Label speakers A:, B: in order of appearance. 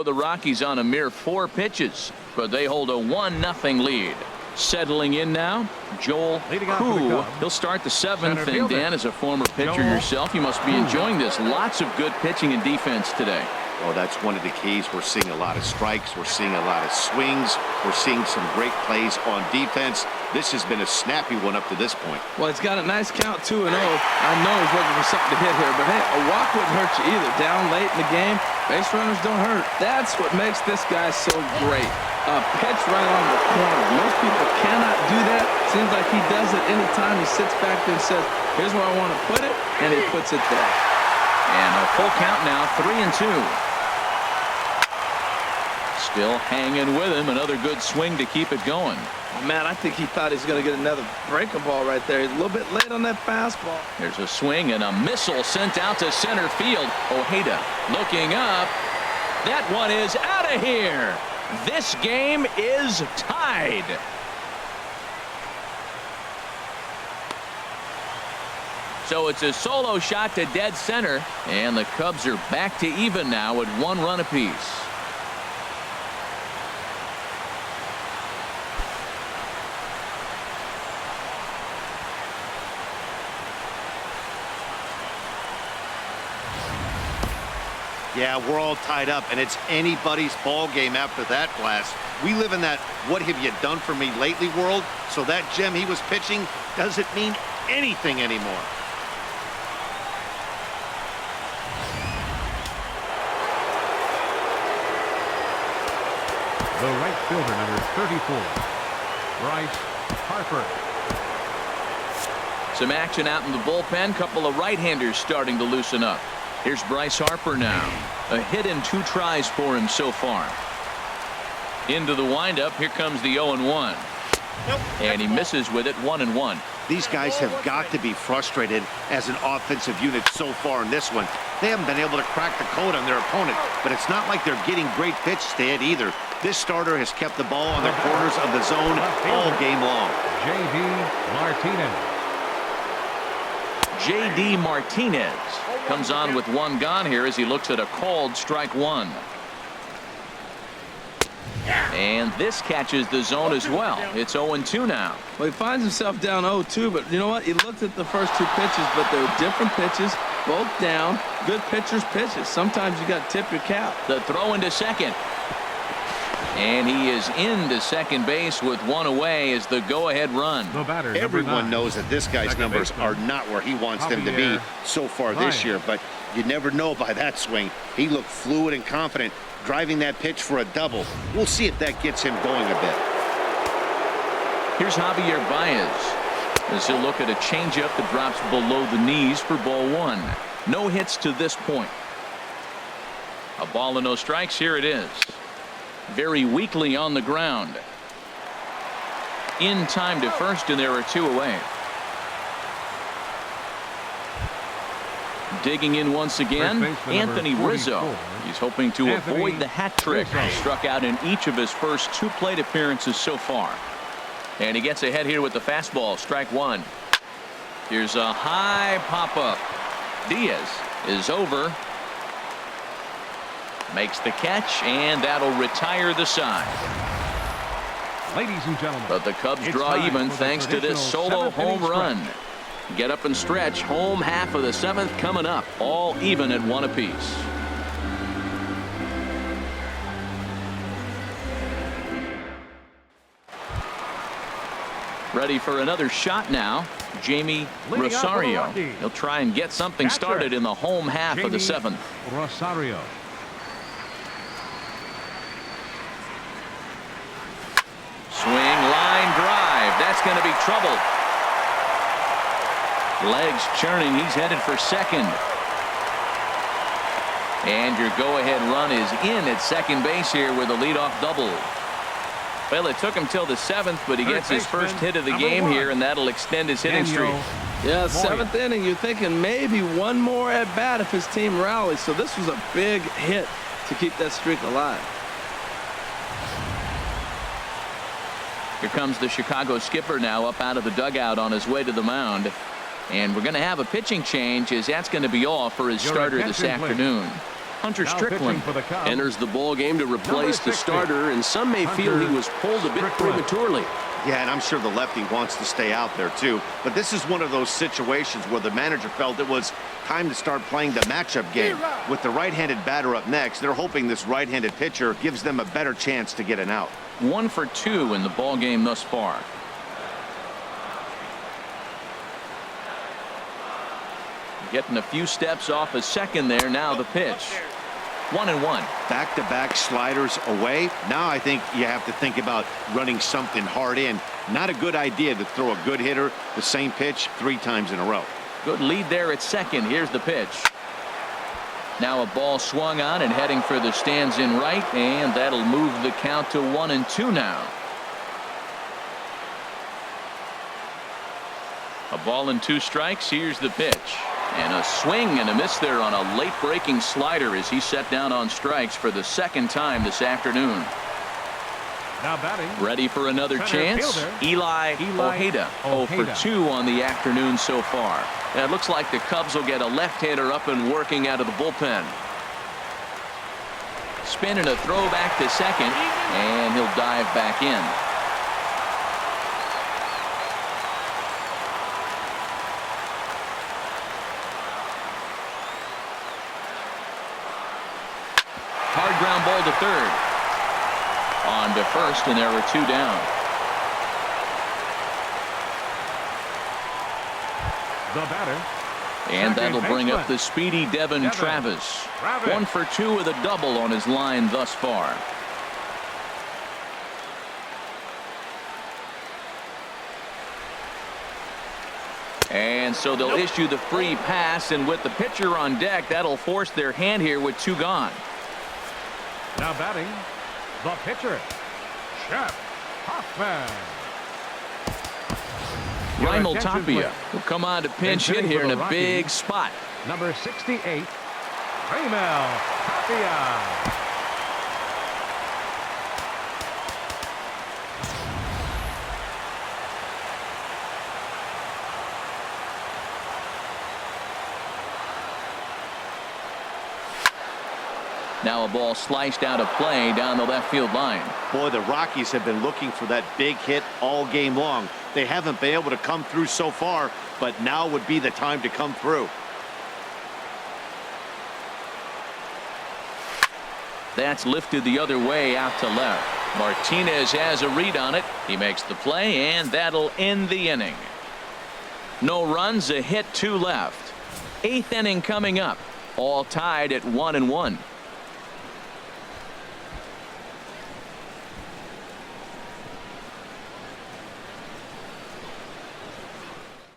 A: The Rockies on a mere 4 pitches, but they hold a 1-0 lead. Settling in now, Joel Koo. He'll start the 7th, and Dan, as a former pitcher yourself, you must be enjoying this. Lots of good pitching and defense today.
B: Oh, that's one of the keys. We're seeing a lot of strikes. We're seeing a lot of swings. We're seeing some great plays on defense. This has been a snappy one up to this point.
C: Well, it's got a nice count, 2-0. I know he's looking for something to hit here, but hey, a walk wouldn't hurt you either. Down late in the game, base runners don't hurt. That's what makes this guy so great. A pitch right on the corner. Most people cannot do that. Seems like he does it anytime he sits back there and says, here's where I want to put it, and he puts it there.
A: And a full count now, 3-2. Still hanging with him. Another good swing to keep it going.
C: Oh, man, I think he thought he was going to get another breaker ball right there. He's a little bit late on that fastball.
A: There's a swing and a missile sent out to center field. Ojeda looking up. That one is out of here. This game is tied. So it's a solo shot to dead center, and the Cubs are back to even now at 1 run apiece.
B: Yeah, we're all tied up, and it's anybody's ball game after that blast. We live in that what have you done for me lately world, so that gem he was pitching doesn't mean anything anymore.
D: The right fielder, number 34, Bryce Harper.
A: Some action out in the bullpen. Couple of right-handers starting to loosen up. Here's Bryce Harper now. A hit in 2 tries for him so far. Into the windup. Here comes the 0-1. And he misses with it, 1-1.
B: These guys have got to be frustrated as an offensive unit so far in this one. They haven't been able to crack the code on their opponent, but it's not like they're getting great pitches to hit either. This starter has kept the ball on the corners of the zone all game long.
A: J.D. Martinez comes on with 1 gone here as he looks at a called strike 1. And this catches the zone as well. It's 0-2 now.
C: Well, he finds himself down 0-2, but you know what? He looked at the first 2 pitches, but they were different pitches, both down. Good pitchers' pitches. Sometimes you got to tip your cap.
A: The throw into second. And he is into second base with 1 away as the go-ahead run.
B: Everyone knows that this guy's numbers are not where he wants them to be so far this year, but you never know by that swing. He looked fluid and confident, driving that pitch for a double. We'll see if that gets him going a bit.
A: Here's Javier Baez as he'll look at a changeup that drops below the knees for ball 1. No hits to this point. A ball and no strikes. Here it is. Very weakly on the ground. In time to first, and there are 2 away. Digging in once again, Anthony Rizzo. He's hoping to avoid the hat trick. Struck out in each of his first 2 plate appearances so far. And he gets ahead here with the fastball. Strike 1. Here's a high pop-up. Diaz is over. Makes the catch, and that'll retire the side.
D: Ladies and gentlemen,
A: but the Cubs draw even thanks to this solo home run. Get up and stretch. Home half of the 7th coming up. All even at 1 apiece. Ready for another shot now. Jamie Rosario. He'll try and get something started in the home half of the 7th.
D: Rosario.
A: Swing, line drive. That's going to be trouble. Legs churning. He's headed for second. And your go-ahead run is in at second base here with a leadoff double. Well, it took him till the 7th, but he gets his first hit of the game here, and that'll extend his hitting streak.
C: Yeah, 7th inning. You're thinking maybe one more at bat if his team rallies. So this was a big hit to keep that streak alive.
A: Here comes the Chicago skipper now up out of the dugout on his way to the mound. And we're going to have a pitching change, as that's going to be all for his starter this afternoon. Hunter
D: Now
A: Strickland
D: pitching for the Cubs.
E: Enters the ball game to replace the
D: 60.
E: starter, and some may feel he was pulled a bit
D: Strickland.
E: prematurely.
B: Yeah, and I'm sure the lefty wants to stay out there too. But this is one of those situations where the manager felt it was time to start playing the matchup game. With the right-handed batter up next, they're hoping this right-handed pitcher gives them a better chance to get an out.
A: 1 for 2 in the ball game thus far. Getting a few steps off a second there. Now the pitch. 1-1.
B: Back-to-back sliders away. Now I think you have to think about running something hard in. Not a good idea to throw a good hitter the same pitch 3 times in a row.
A: Good lead there at second. Here's the pitch. Now a ball swung on and heading for the stands in right, and that'll move the count to 1-2 now. A ball and 2 strikes. Here's the pitch. And a swing and a miss there on a late breaking slider as he set down on strikes for the second time this afternoon.
D: Now batting.
A: Ready for another
D: Center
A: chance.
D: fielder.
A: Eli Ojeda. 0 for 2 on the afternoon so far. And it looks like the Cubs will get a left-hander up and working out of the bullpen. Spin and a throw back to second, and he'll dive back in. Hard ground ball to third. On to first, and there were 2 down.
D: The batter.
A: And
D: Second
A: that'll bring up
D: baseman.
A: the speedy Devin Travis. 1 for 2 with a double on his line thus far. And so they'll issue the free pass, and with the pitcher on deck, that'll force their hand here with 2 gone.
D: Now batting. The pitcher. Shep Hoffman. Your
A: Raimel
D: attention,
A: Tapia
D: please.
A: will come on to pinch
D: And
A: hit
D: hitting
A: here
D: for
A: in
D: the
A: a big
D: Rockies.
A: spot.
D: Number 68. Raimel Tapia.
A: Now a ball sliced out of play down the left field line.
B: Boy, the Rockies have been looking for that big hit all game long. They haven't been able to come through so far, but now would be the time to come through.
A: That's lifted the other way out to left. Martinez has a read on it. He makes the play, and that'll end the inning. No runs, a hit, 2 left. 8th inning coming up. All tied at 1-1.